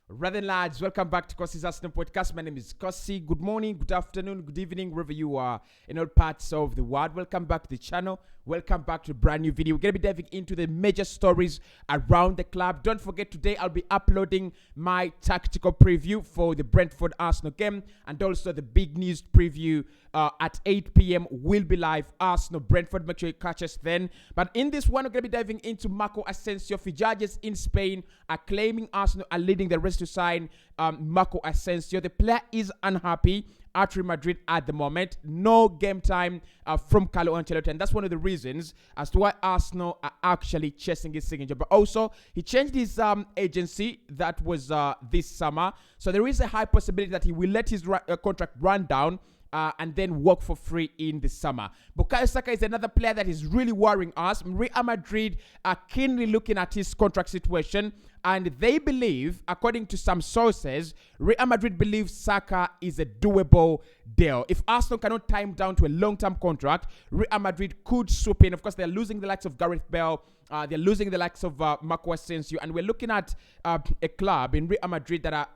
Rather lads, welcome back to Kossi's Arsenal podcast. My name is Kossi. Good morning, good afternoon, good evening, wherever you are in all parts of the world. Welcome back to the channel. Welcome back to a brand new video. We're going to be diving into the major stories around the club. Don't forget, today I'll be uploading my tactical preview for the Brentford-Arsenal game, and also the big news preview at 8 p.m. will be live. Arsenal-Brentford, make sure you catch us then. But in this one, we're going to be diving into Marco Asensio. Judges in Spain are claiming Arsenal are leading the race to sign Marco Asensio. The player is unhappy at Real Madrid at the moment. No game time from Carlo Ancelotti, and that's one of the reasons as to why Arsenal are actually chasing his signature. But also, he changed his agency that was this summer, so there is a high possibility that he will let his contract run down and then work for free in the summer. Bukayo Saka is another player that is really worrying us. Real Madrid are keenly looking at his contract situation, and they believe, according to some sources, Real Madrid believes Saka is a doable deal. If Arsenal cannot tie him down to a long-term contract, Real Madrid could swoop in. Of course, they're losing the likes of Gareth Bale. They're losing the likes of Marco Asensio, and we're looking at a club in Real Madrid that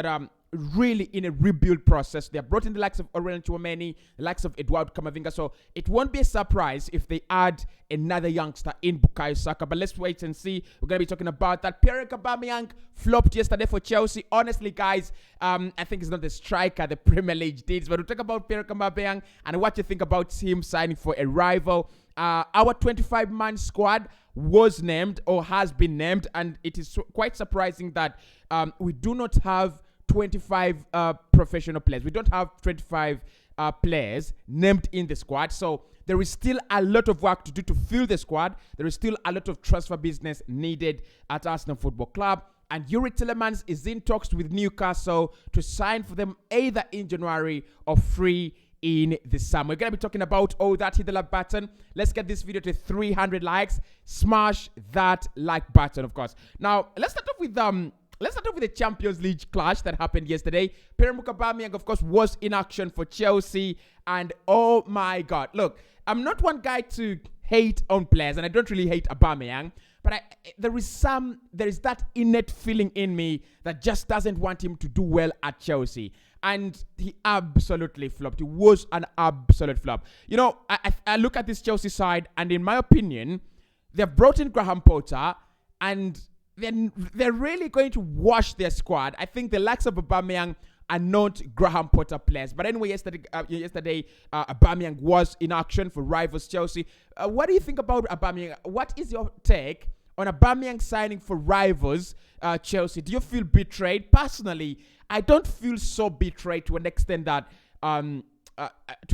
are really in a rebuild process. They have brought in the likes of Aurelien Tchouameni, the likes of Eduardo Camavinga, so it won't be a surprise if they add another youngster in Bukayo Saka. But let's wait and see. We're going to be talking about that. Pierre Aubameyang flopped yesterday for Chelsea. Honestly, guys, I think he's not the striker the Premier League needs, but we'll talk about Pierre Aubameyang and what you think about him signing for a rival. Our 25-man squad was named or has been named, and it is quite surprising that we do not have 25 professional players. We don't have 25 players named in the squad. So there is still a lot of work to do to fill the squad. There is still a lot of transfer business needed at Arsenal Football Club. And Youri Tielemans is in talks with Newcastle to sign for them either in January or free in the summer. We're going to be talking about all that. Hit the like button. Let's get this video to 300 likes. Smash that like button, of course. Now, let's start off with the Champions League clash that happened yesterday. Pierre-Emerick Aubameyang, of course, was in action for Chelsea. And oh my God. Look, I'm not one guy to hate on players, and I don't really hate Aubameyang. But there is that innate feeling in me that just doesn't want him to do well at Chelsea. And he absolutely flopped. It was an absolute flop. You know, I look at this Chelsea side, and in my opinion, they've brought in Graham Potter, and they're really going to wash their squad. I think the likes of Aubameyang are not Graham Potter players. But anyway, yesterday Aubameyang was in action for rivals Chelsea. What do you think about Aubameyang? What is your take on Aubameyang signing for rivals Chelsea? Do you feel betrayed? Personally, I don't feel so betrayed to an extent that to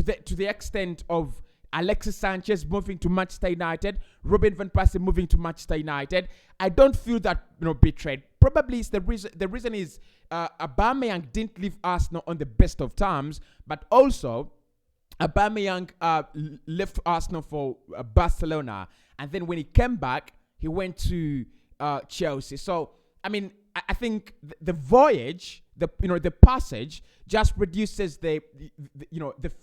the extent of Alexis Sanchez moving to Manchester United, Robin van Persie moving to Manchester United. I don't feel that betrayed. Probably it's the reason is Aubameyang didn't leave Arsenal on the best of terms, but also Aubameyang left Arsenal for Barcelona, and then when he came back, he went to Chelsea. So I mean, I think the voyage, the passage, just reduces the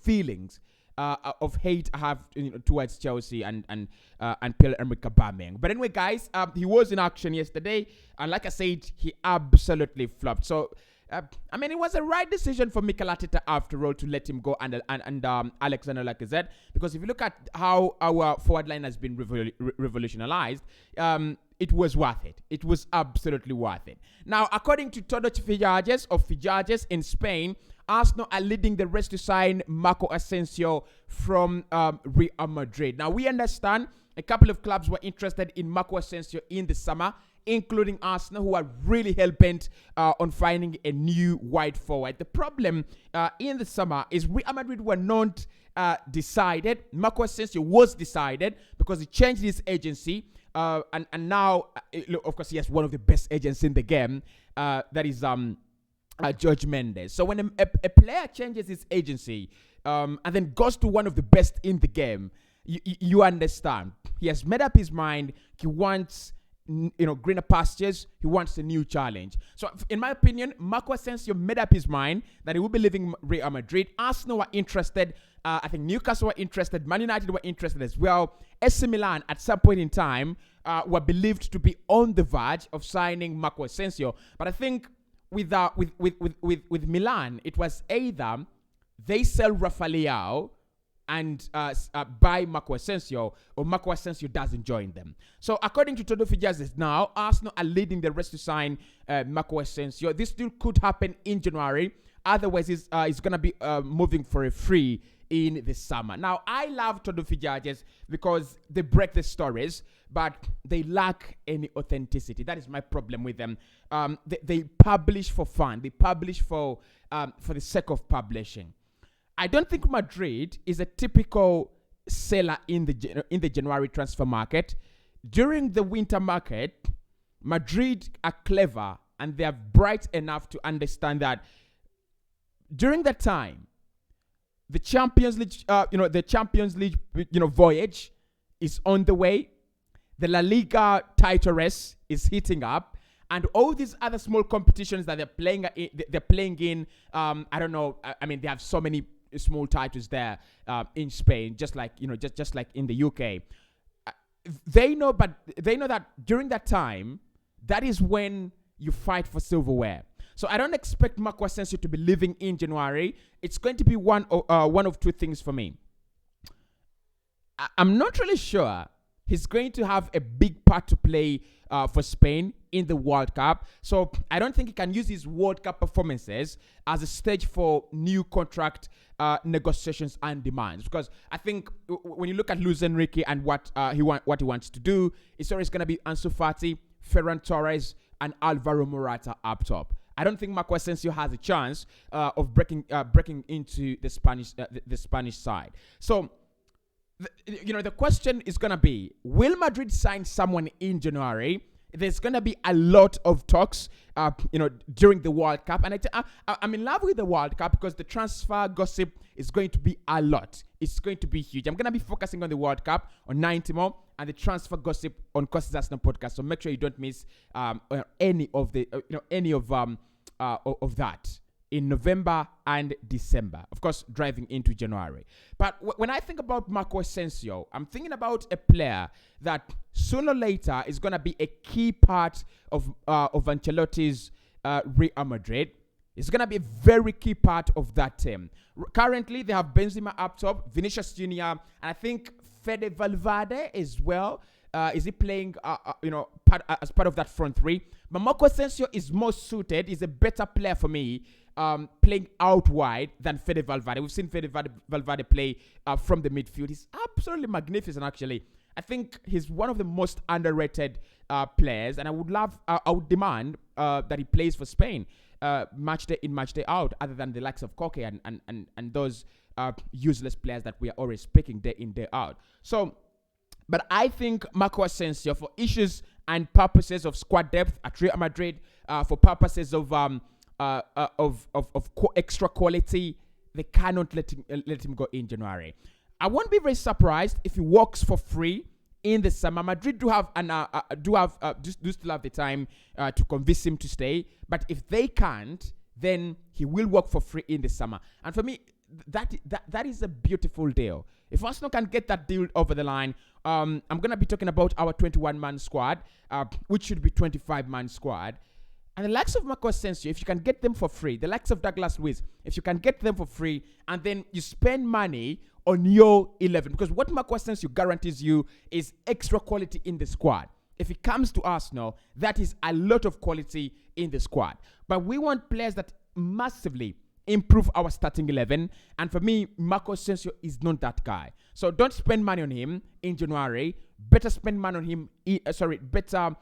feelings of hate I have towards Chelsea and Pierre-Emerick Aubameyang. But anyway, guys, he was in action yesterday, and like I said, he absolutely flopped. So I mean, it was a right decision for Mikel Arteta after all to let him go and Alexander Lacazette, because if you look at how our forward line has been revolutionized, it was worth it. It was absolutely worth it. Now, according to Todo Fichajes in Spain, Arsenal are leading the race to sign Marco Asensio from Real Madrid. Now, we understand a couple of clubs were interested in Marco Asensio in the summer, including Arsenal, who are really hell-bent on finding a new wide forward. The problem in the summer is Real Madrid were not decided. Marco Asensio was decided because he changed his agency. And now, of course, he has one of the best agents in the game. That is George Mendes. So when a player changes his agency and then goes to one of the best in the game, you understand. He has made up his mind. He wants greener pastures. He wants a new challenge. So, in my opinion, Marco Asensio made up his mind that he will be leaving Real Madrid. Arsenal were interested. I think Newcastle were interested. Man United were interested as well. AC Milan, at some point in time, were believed to be on the verge of signing Marco Asensio. But I think with Milan, it was either they sell Rafael and buy Marco Asensio, or Marco Asensio doesn't join them. So according to Todo Fijazes now, Arsenal are leading the rest to sign Marco Asensio. This deal could happen in January. Otherwise, he's going to be moving for a free in the summer. Now, I love Todo Fijazes because they break the stories, but they lack any authenticity. That is my problem with them. They publish for fun. They publish for the sake of publishing. I don't think Madrid is a typical seller in the January transfer market. During the winter market, Madrid are clever and they are bright enough to understand that during that time, the Champions League, voyage is on the way. The La Liga title race is heating up, and all these other small competitions that they're playing in. I don't know. I mean, they have so many small titles there in Spain, just like in the UK. They know that during that time, that is when you fight for silverware. So I don't expect Marco Asensio to be leaving in January. It's going to be one of two things for me. I'm not really sure he's going to have a big part to play for Spain in the World Cup. So I don't think he can use his World Cup performances as a stage for new contract negotiations and demands. Because I think when you look at Luis Enrique and what he wants to do, it's always going to be Ansu Fati, Ferran Torres, and Alvaro Morata up top. I don't think Marco Asensio has a chance of breaking into the Spanish side. So, the question is going to be, will Madrid sign someone in January? There's going to be a lot of talks, during the World Cup. And I'm in love with the World Cup because the transfer gossip is going to be a lot. It's going to be huge. I'm going to be focusing on the World Cup on 90 more and the transfer gossip on Costa's Arsenal podcast. So make sure you don't miss any of that in November and December. Of course, driving into January. But when I think about Marco Asensio, I'm thinking about a player that sooner or later is going to be a key part of Ancelotti's Real Madrid. It's going to be a very key part of that team. Currently, they have Benzema up top, Vinicius Jr., and I think Fede Valverde as well. Is he playing, as part of that front three? But Marco Asensio is more suited. He's a better player for me, playing out wide than Fede Valverde. We've seen Fede Valverde play from the midfield. He's absolutely magnificent, actually. I think he's one of the most underrated players, and I would demand that he plays for Spain match day in, match day out, other than the likes of Koke and those useless players that we are always picking day in, day out. So, but I think Marco Asensio, for issues and purposes of squad depth at Real Madrid, for purposes of extra quality, they cannot let him go in January. I won't be very surprised if he walks for free in the summer. Madrid do still have the time to convince him to stay. But if they can't, then he will walk for free in the summer. And for me, that is a beautiful deal. If Arsenal can get that deal over the line, I'm going to be talking about our 21-man squad, which should be 25-man squad. And the likes of Marco Asensio, if you can get them for free, the likes of Douglas Luiz, if you can get them for free, and then you spend money on your 11, because what Marco Asensio guarantees you is extra quality in the squad. If it comes to Arsenal, that is a lot of quality in the squad. But we want players that massively improve our starting 11. And for me, Marco Asensio is not that guy. So don't spend money on him in January. Better spend money on him. Better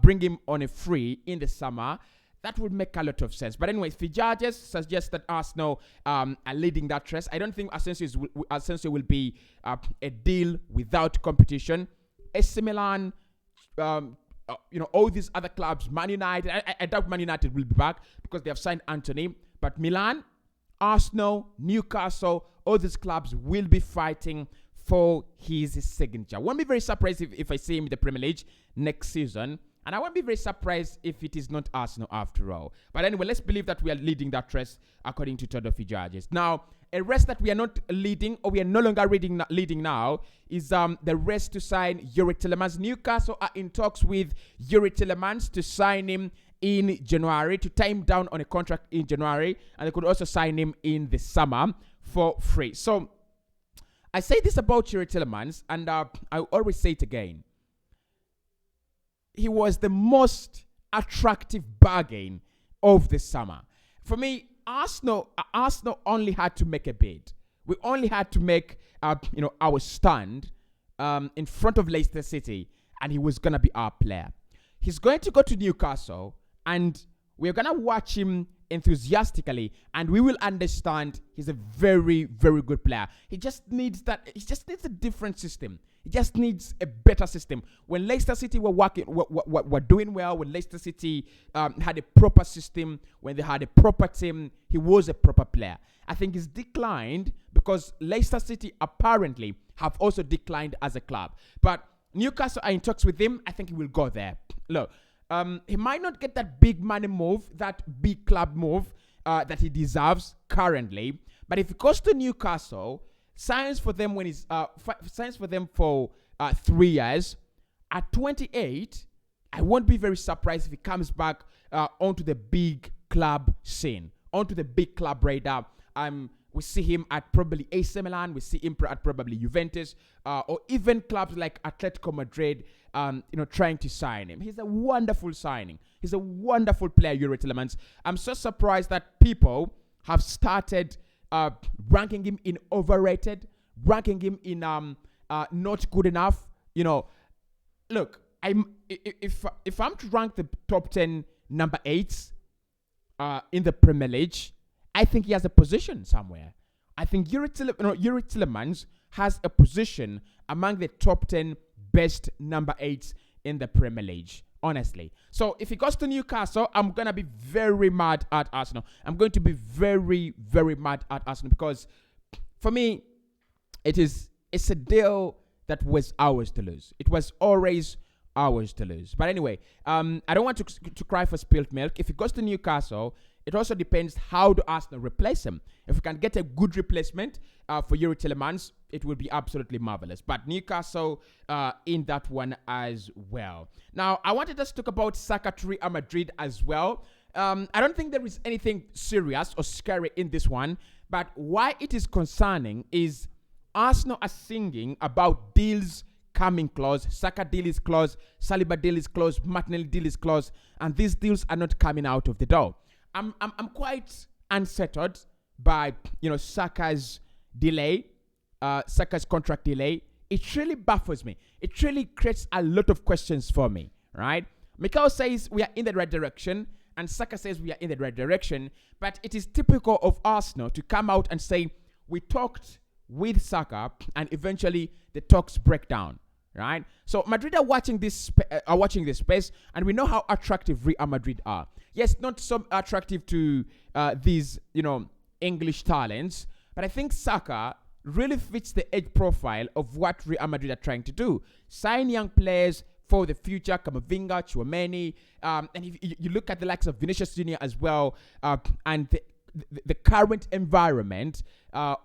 bring him on a free in the summer. That would make a lot of sense. But anyway, Fijazes suggests that Arsenal are leading that race. I don't think Asensio will be a deal without competition. AC Milan, all these other clubs, Man United. I doubt Man United will be back because they have signed Anthony. But Milan, Arsenal, Newcastle, all these clubs will be fighting for his signature. Won't be very surprised if I see him in the Premier League next season. And I won't be very surprised if it is not Arsenal after all. But anyway, let's believe that we are leading that race according to Todorfi judges. Now, a race that we are not leading, or we are no longer leading now, is the race to sign Youri Tielemans. Newcastle are in talks with Youri Tielemans to sign him in January, to tie him down on a contract in January, and they could also sign him in the summer for free. So, I say this about Youri Tielemans, and I always say it again. He was the most attractive bargain of the summer. For me, Arsenal only had to make a bid. We only had to make our stand in front of Leicester City, and he was going to be our player. He's going to go to Newcastle, and we're going to watch him enthusiastically, and we will understand he's a very, very good player. He just needs a different system. He just needs a better system. When Leicester City were doing well, when Leicester City had a proper system, when they had a proper team, he was a proper player. I think he's declined because Leicester City apparently have also declined as a club. But Newcastle are in talks with him. I think he will go there. Look, he might not get that big money move, that big club move that he deserves currently. But if he goes to Newcastle, signs for them for 3 years. At 28, I won't be very surprised if he comes back onto the big club scene, onto the big club radar. We see him at probably AC Milan. We see him at probably Juventus, or even clubs like Atletico Madrid, trying to sign him. He's a wonderful signing. He's a wonderful player, Youri Tielemans. I'm so surprised that people have started ranking him in overrated, ranking him in not good enough. Look, if I'm to rank the top 10 number 8s in the Premier League, I think he has a position somewhere. I think Youri Tielemans has a position among the top 10 best number 8s in the Premier League, honestly. So if he goes to Newcastle, I'm going to be very mad at Arsenal. I'm going to be very, very mad at Arsenal because for me, it's a deal that was ours to lose. It was always ours to lose. But anyway, I don't want to cry for spilled milk. If he goes to Newcastle, it also depends how do Arsenal replace him. If we can get a good replacement for Youri Tielemans, it will be absolutely marvelous. But Newcastle in that one as well. Now, I wanted us to talk about Saka to Real Madrid as well. I don't think there is anything serious or scary in this one. But why it is concerning is Arsenal are singing about deals coming close. Saka deal is close. Saliba deal is close. Martinelli deal is close. And these deals are not coming out of the door. I'm quite unsettled by Saka's delay, Saka's contract delay. It really baffles me. It really creates a lot of questions for me, right? Mikel says we are in the right direction, and Saka says we are in the right direction. But it is typical of Arsenal to come out and say we talked with Saka, and eventually the talks break down, right? So Madrid are watching this space, and we know how attractive Real Madrid are. Yes, not so attractive to these, English talents, but I think Saka really fits the age profile of what Real Madrid are trying to do. Sign young players for the future, Camavinga, Tchouameni, and if you look at the likes of Vinicius Jr. as well, and the current environment at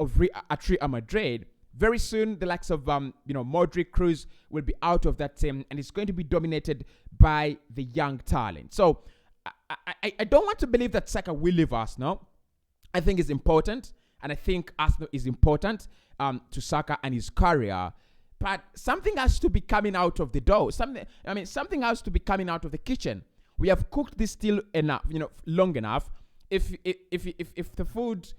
Real Madrid, very soon the likes of Modric, Cruz will be out of that team, and it's going to be dominated by the young talent. So I don't want to believe that Saka will leave Arsenal. I think it's important, and I think Arsenal is important to Saka and his career. But something has to be coming out of the door. Something has to be coming out of the kitchen. We have cooked this deal enough, long enough. If the food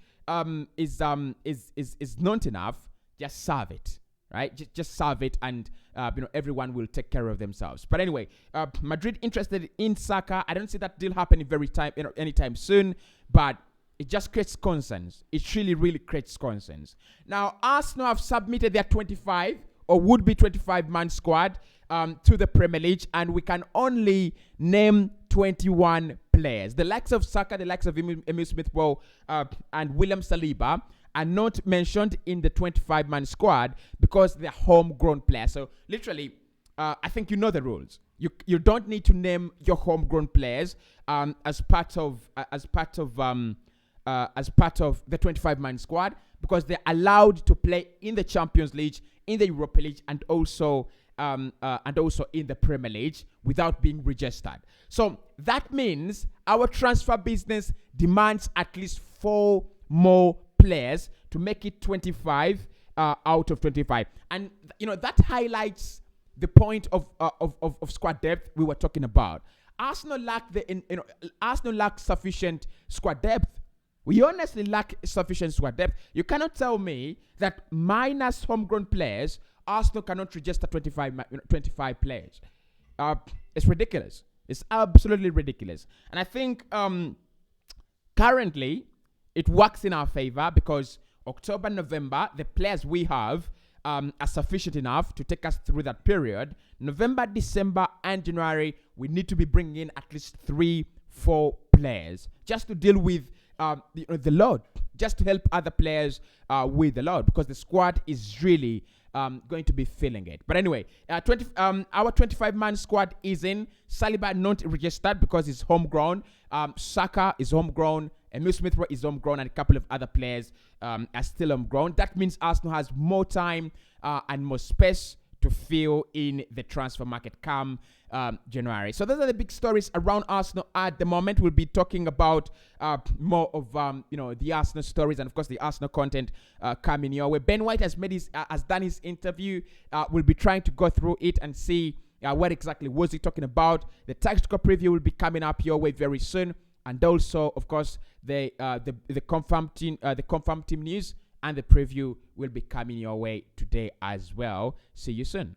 is not enough, just serve it, right? Just serve it, and everyone will take care of themselves. But anyway, Madrid interested in Saka. I don't see that deal happening anytime soon. But it just creates concerns. It really, really creates concerns. Now, Arsenal have submitted their 25 or would-be 25-man squad to the Premier League, and we can only name 21 players. The likes of Saka, the likes of Emile Smith-Rowe, and William Saliba are not mentioned in the 25-man squad because they're homegrown players. So, literally, I think you know the rules. You don't need to name your homegrown players as part of the 25-man squad, because they're allowed to play in the Champions League, in the Europa League, and also in the Premier League without being registered. So that means our transfer business demands at least 4 more players to make it 25 out of 25, and that highlights the point of squad depth we were talking about. Arsenal lack sufficient squad depth. We honestly lack sufficient squad depth. You cannot tell me that minus homegrown players, Arsenal cannot register 25 players. It's ridiculous. It's absolutely ridiculous. And I think currently it works in our favor, because October, November, the players we have are sufficient enough to take us through that period. November, December, and January, we need to be bringing in at least 3-4 players just to deal with the load, just to help other players with the load, because the squad is really going to be feeling it. But anyway, our 25-man squad is in. Saliba not registered because he's homegrown. Saka is homegrown. Emil Smith Rowe is homegrown, and a couple of other players are still homegrown. That means Arsenal has more time and more space to fill in the transfer market come January. So those are the big stories around Arsenal at the moment. We'll be talking about more of the Arsenal stories and of course the Arsenal content coming your way. Ben White has done his interview. We'll be trying to go through it and see what exactly was he talking about. The tactical preview will be coming up your way very soon, and also of course the confirmed team news and the preview will be coming your way today as well. See you soon.